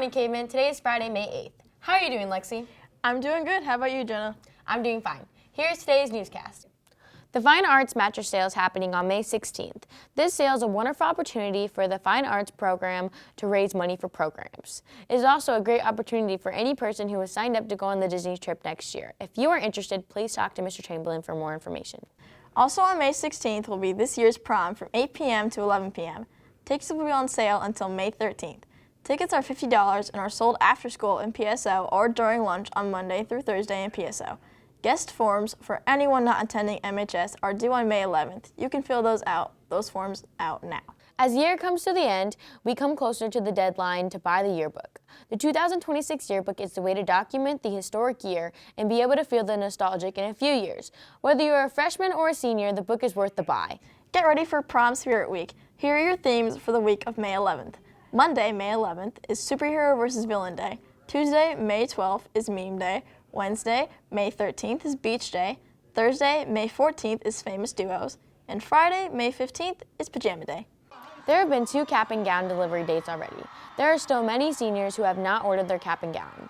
morning, Caveman. Today is Friday, May 8th. How are you doing, Lexi? I'm doing good. How about you, Jenna? I'm doing fine. Here's today's newscast. The Fine Arts Mattress Sale is happening on May 16th. This sale is a wonderful opportunity for the Fine Arts program to raise money for programs. It is also a great opportunity for any person who has signed up to go on the Disney trip next year. If you are interested, please talk to Mr. Chamberlain for more information. Also on May 16th will be this year's prom from 8 p.m. to 11 p.m. Tickets will be on sale until May 13th. Tickets are $50 and are sold after school in PSO or during lunch on Monday through Thursday in PSO. Guest forms for anyone not attending MHS are due on May 11th. You can fill those forms out now. As the year comes to the end, we come closer to the deadline to buy the yearbook. The 2026 yearbook is the way to document the historic year and be able to feel the nostalgic in a few years. Whether you're a freshman or a senior, the book is worth the buy. Get ready for Prom Spirit Week. Here are your themes for the week of May 11th. Monday, May 11th, is Superhero vs. Villain Day. Tuesday, May 12th, is Meme Day. Wednesday, May 13th, is Beach Day. Thursday, May 14th, is Famous Duos. And Friday, May 15th, is Pajama Day. There have been 2 cap and gown delivery dates already. There are still many seniors who have not ordered their cap and gown.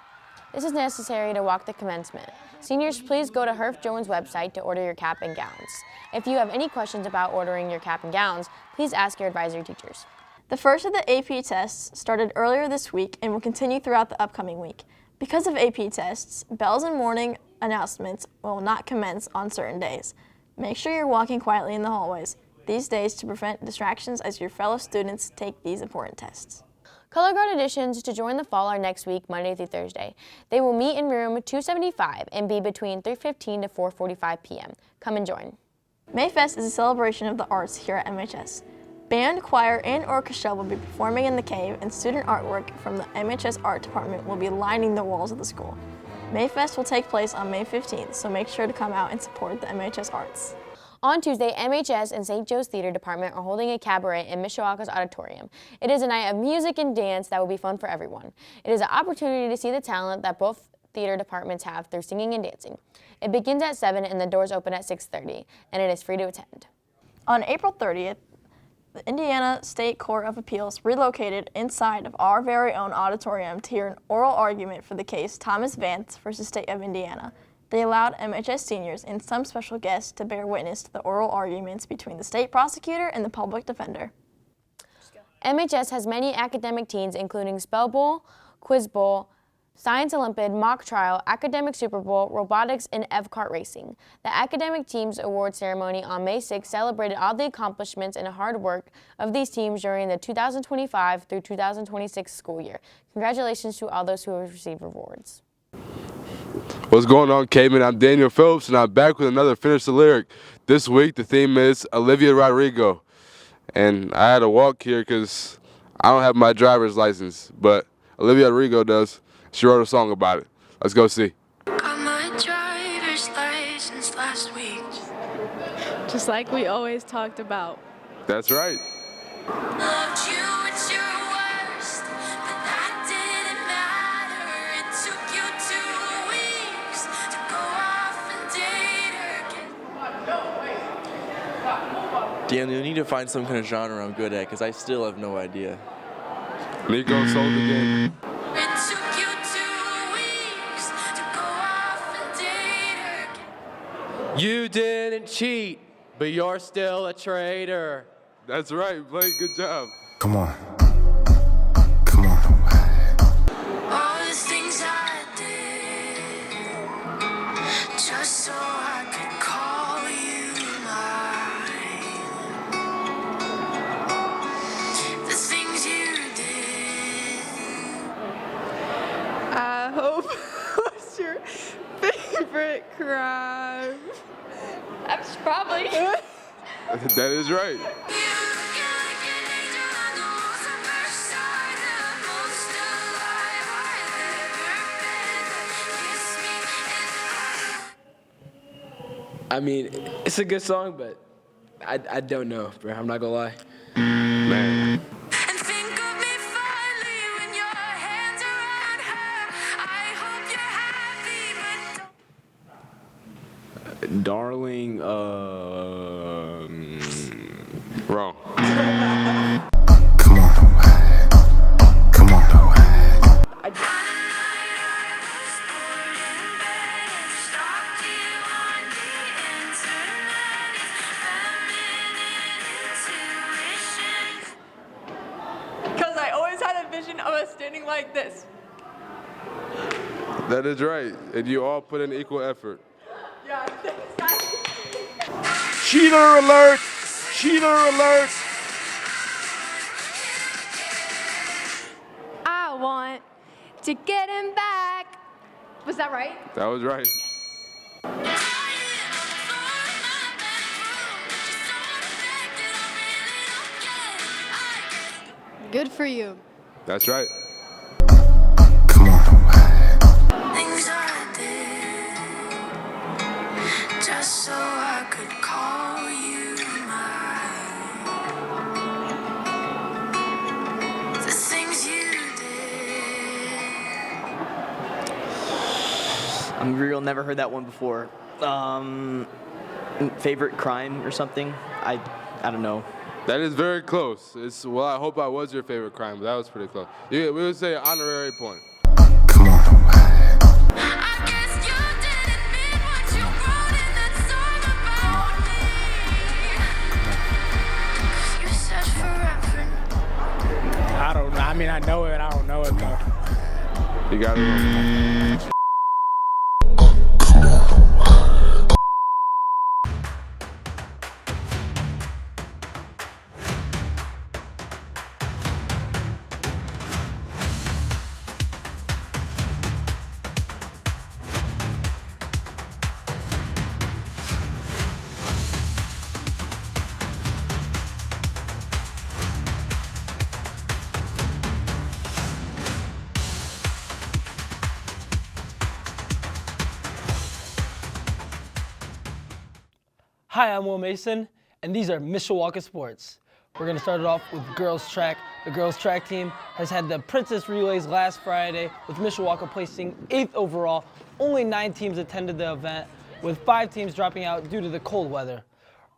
This is necessary to walk the commencement. Seniors, please go to Herff Jones' website to order your cap and gowns. If you have any questions about ordering your cap and gowns, please ask your advisory teachers. The first of the AP tests started earlier this week and will continue throughout the upcoming week. Because of AP tests, bells and morning announcements will not commence on certain days. Make sure you're walking quietly in the hallways these days to prevent distractions as your fellow students take these important tests. Color Guard auditions to join the fall are next week, Monday through Thursday. They will meet in room 275 and be between 3:15 to 4:45 p.m. Come and join. Mayfest is a celebration of the arts here at MHS. Band, choir, and orchestra will be performing in the cave, and student artwork from the MHS Art Department will be lining the walls of the school. Mayfest will take place on May 15th, so make sure to come out and support the MHS Arts. On Tuesday, MHS and St. Joe's Theater Department are holding a cabaret in Mishawaka's auditorium. It is a night of music and dance that will be fun for everyone. It is an opportunity to see the talent that both theater departments have through singing and dancing. It begins at 7 and the doors open at 6:30, and it is free to attend. On April 30th, the Indiana State Court of Appeals relocated inside of our very own auditorium to hear an oral argument for the case Thomas Vance versus State of Indiana. They allowed MHS seniors and some special guests to bear witness to the oral arguments between the state prosecutor and the public defender. MHS has many academic teams including Spell Bowl, Quiz Bowl, Science Olympiad, Mock Trial, Academic Super Bowl, Robotics, and EVCART Racing. The Academic Teams Award Ceremony on May 6 celebrated all the accomplishments and hard work of these teams during the 2025 through 2026 school year. Congratulations to all those who have received awards. What's going on, Caveman? I'm Daniel Phillips, and I'm back with another Finish the Lyric. This week, the theme is Olivia Rodrigo. And I had to walk here because I don't have my driver's license, but Olivia Rodrigo does. She wrote a song about it. Let's go see. Got my driver's license last week. Just like we always talked about. That's right. Loved you at your worst, but that didn't matter. It took you 2 weeks to go off and date her again. Daniel, you need to find some kind of genre I'm good at, because I still have no idea. Nico sold the game. It took you 2 weeks to go off and date her again. You didn't cheat, but you're still a traitor. That's right, Blake. Good job. Come on. Come on. All the things I did, just so I could call you mine. The things you did. I hope what's your favorite crime? That's probably That is right. I mean, it's a good song, but I don't know, bro. I'm not gonna lie. Man. And think of me fondly when your hands are on her. I hope you're happy, but don't. Darling, Wrong. Come on. Come on. That is right, and you all put in equal effort. Cheater alert! Cheater alert! I want to get him back. Was that right? That was right. Good for you. That's right. Come on. Things I did just so I could call you mine. The things you did. I'm real, never heard that one before. Favorite crime or something? I don't know. That is very close. Well, I hope I was your favorite crime, but that was pretty close. Yeah, we would say honorary point. Come on. I guess you didn't mean what you wrote in that song about me. You search for reference. I don't know. I mean, I know it. I don't know it though. You got it. Hi, I'm Will Mason, and these are Mishawaka Sports. We're going to start it off with girls track. The girls track team has had the Princess Relays last Friday, with Mishawaka placing 8th overall. Only 9 teams attended the event, with 5 teams dropping out due to the cold weather.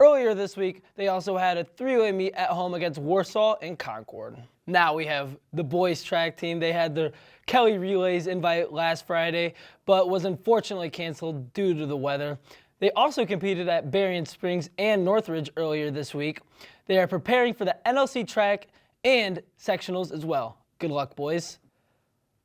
Earlier this week, they also had a 3-way meet at home against Warsaw and Concord. Now we have the boys track team. They had their Kelly Relays invite last Friday, but was unfortunately canceled due to the weather. They also competed at Berrien Springs and Northridge earlier this week. They are preparing for the NLC track and sectionals as well. Good luck, boys.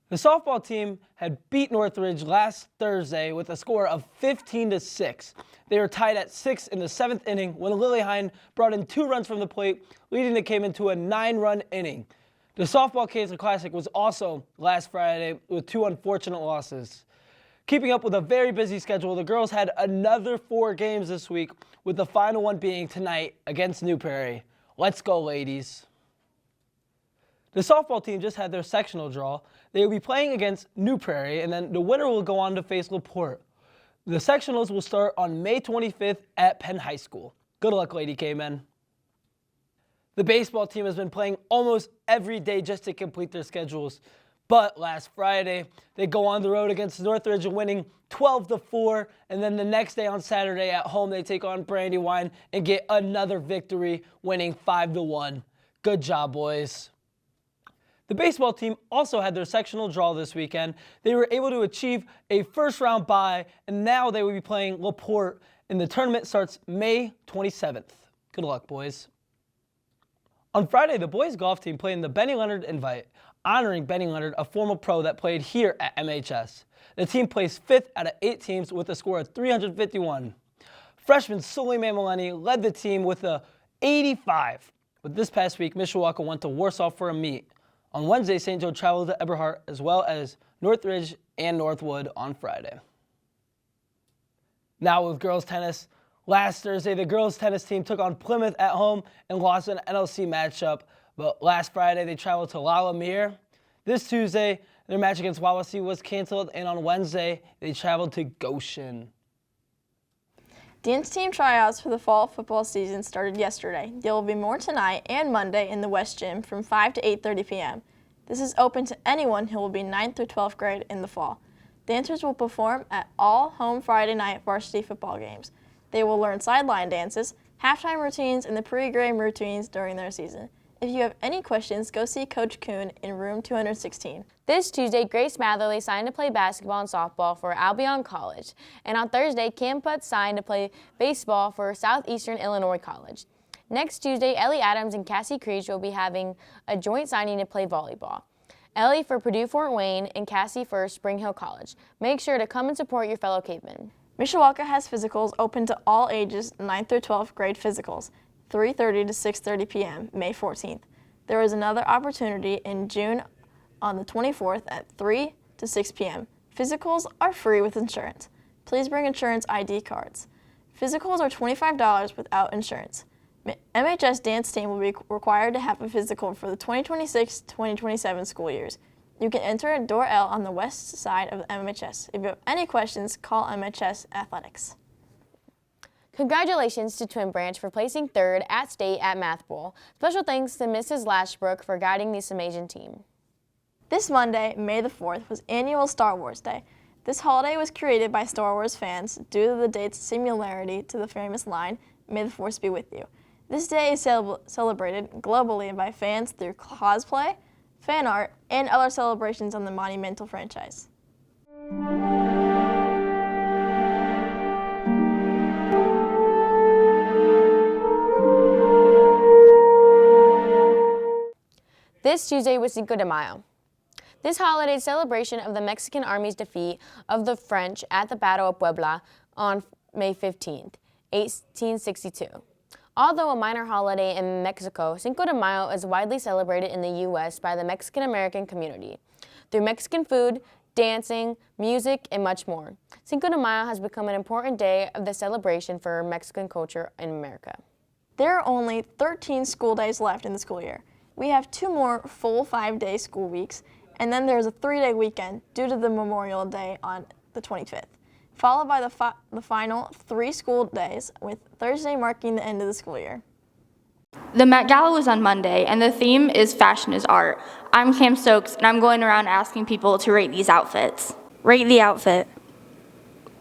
The softball team had beat Northridge last Thursday with a score of 15-6. They were tied at 6 in the 7th inning when Lily Hine brought in 2 runs from the plate, leading the game into a 9-run inning. The Softball Cancer Classic was also last Friday with 2 unfortunate losses. Keeping up with a very busy schedule, the girls had another 4 games this week, with the final one being tonight against New Prairie. Let's go, ladies. The softball team just had their sectional draw. They will be playing against New Prairie, and then the winner will go on to face LaPorte. The sectionals will start on May 25th at Penn High School. Good luck, Lady K-Men. The baseball team has been playing almost every day just to complete their schedules. But last Friday, they go on the road against Northridge winning 12-4, and then the next day on Saturday at home, they take on Brandywine and get another victory, winning 5-1. Good job, boys. The baseball team also had their sectional draw this weekend. They were able to achieve a first-round bye, and now they will be playing LaPorte, and the tournament starts May 27th. Good luck, boys. On Friday, the boys golf team played in the Benny Leonard Invite, honoring Benny Leonard, a former pro that played here at MHS. The team placed 5th out of 8 teams with a score of 351. Freshman Sully Mamoleni led the team with a 85. But this past week, Mishawaka went to Warsaw for a meet. On Wednesday, St. Joe traveled to Eberhart, as well as Northridge and Northwood on Friday. Now with girls tennis. Last Thursday, the girls tennis team took on Plymouth at home and lost an NLC matchup. But last Friday, they traveled to La Lumiere. This Tuesday, their match against Wawasee was canceled, and on Wednesday, they traveled to Goshen. Dance team tryouts for the fall football season started yesterday. There will be more tonight and Monday in the West Gym from 5 to 8:30 p.m. This is open to anyone who will be 9th through 12th grade in the fall. Dancers will perform at all home Friday night varsity football games. They will learn sideline dances, halftime routines, and the pre-game routines during their season. If you have any questions, go see Coach Kuhn in room 216. This Tuesday, Grace Matherly signed to play basketball and softball for Albion College. And on Thursday, Cam Putz signed to play baseball for Southeastern Illinois College. Next Tuesday, Ellie Adams and Cassie Creech will be having a joint signing to play volleyball. Ellie for Purdue Fort Wayne, and Cassie for Spring Hill College. Make sure to come and support your fellow cavemen. Mishawaka has physicals open to all ages 9th through 12th grade physicals, 3:30 to 6:30 p.m., May 14th. There is another opportunity in June on the 24th at 3 to 6 p.m. Physicals are free with insurance. Please bring insurance ID cards. Physicals are $25 without insurance. MHS dance team will be required to have a physical for the 2026-2027 school years. You can enter at door L on the west side of the MHS. If you have any questions, call MHS Athletics. Congratulations to Twin Branch for placing third at state at Math Bowl. Special thanks to Mrs. Lashbrook for guiding this amazing team. This Monday, May the 4th, was annual Star Wars Day. This holiday was created by Star Wars fans due to the date's similarity to the famous line, "May the Force be with you." This day is celebrated globally by fans through cosplay, fan art, and other celebrations on the monumental franchise. This Tuesday was Cinco de Mayo. This holiday celebration of the Mexican Army's defeat of the French at the Battle of Puebla on May 15, 1862. Although a minor holiday in Mexico, Cinco de Mayo is widely celebrated in the U.S. by the Mexican-American community through Mexican food, dancing, music, and much more. Cinco de Mayo has become an important day of the celebration for Mexican culture in America. There are only 13 school days left in the school year. We have 2 more full 5-day school weeks, and then there's a 3-day weekend due to the Memorial Day on the 25th, followed by the final 3 school days, with Thursday marking the end of the school year. The Met Gala was on Monday, and the theme is Fashion is Art. I'm Cam Stokes, and I'm going around asking people to rate these outfits. Rate the outfit.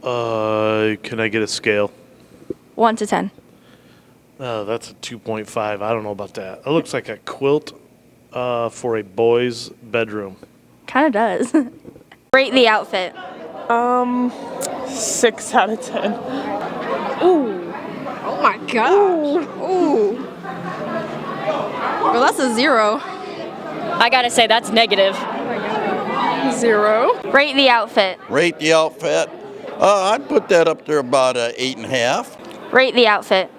Can I get a scale? 1 to 10. Oh, that's a 2.5. I don't know about that. It looks like a quilt for a boy's bedroom. Kind of does. Rate the outfit. 6 out of 10. Ooh. Oh my gosh. Ooh. Well, that's a 0. I gotta say, that's negative. 0. Rate the outfit. Rate the outfit. I'd put that up there about 8.5. Rate the outfit.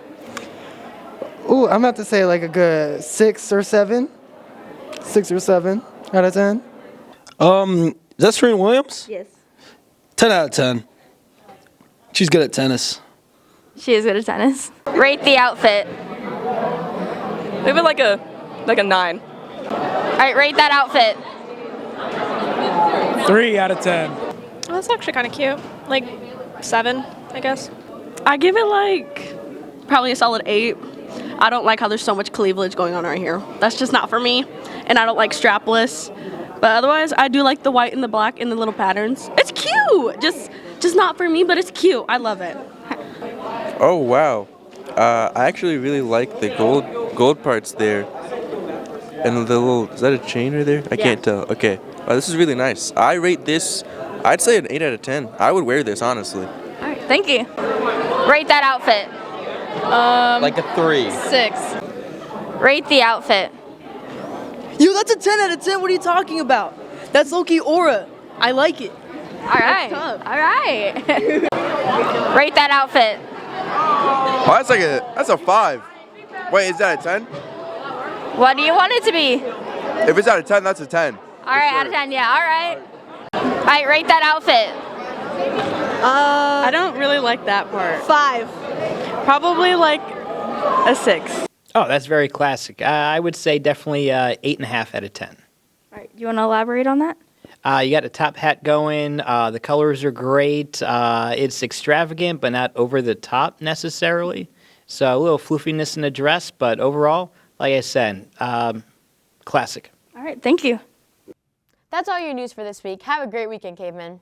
Ooh, I'm about to say like a good 6 or 7. 6 or 7 out of 10. Is that Serena Williams? Yes. 10 out of 10. She's good at tennis. She is good at tennis. Rate the outfit. Maybe like a 9. All right, rate that outfit. 3 out of 10. Well, that's actually kind of cute. Like 7, I guess. I give it like probably a solid 8. I don't like how there's so much cleavage going on right here. That's just not for me. And I don't like strapless. But otherwise, I do like the white and the black and the little patterns. It's cute. Just not for me, but it's cute. I love it. Oh, wow. I actually really like the gold parts there. And the little, is that a chain right there? I can't tell. Okay. Wow, this is really nice. I rate this, I'd say an 8 out of 10. I would wear this, honestly. All right, thank you. Rate that outfit. Like a 3. 6. Rate the outfit. Yo, that's a 10 out of 10. What are you talking about? That's low-key aura. I like it. All right. All right. Rate that outfit. Oh, that's a 5. Wait, is that a 10? What do you want it to be? If it's out of 10, that's a 10. All right, out of 10, yeah, all right. All right, rate that outfit. I don't really like that part. 5. Probably like a 6. Oh, that's very classic. I would say definitely 8.5 out of 10. All right, do you want to elaborate on that? You got a top hat going. The colors are great. It's extravagant, but not over the top necessarily. So a little floofiness in the dress, but overall, like I said, classic. All right, thank you. That's all your news for this week. Have a great weekend, cavemen.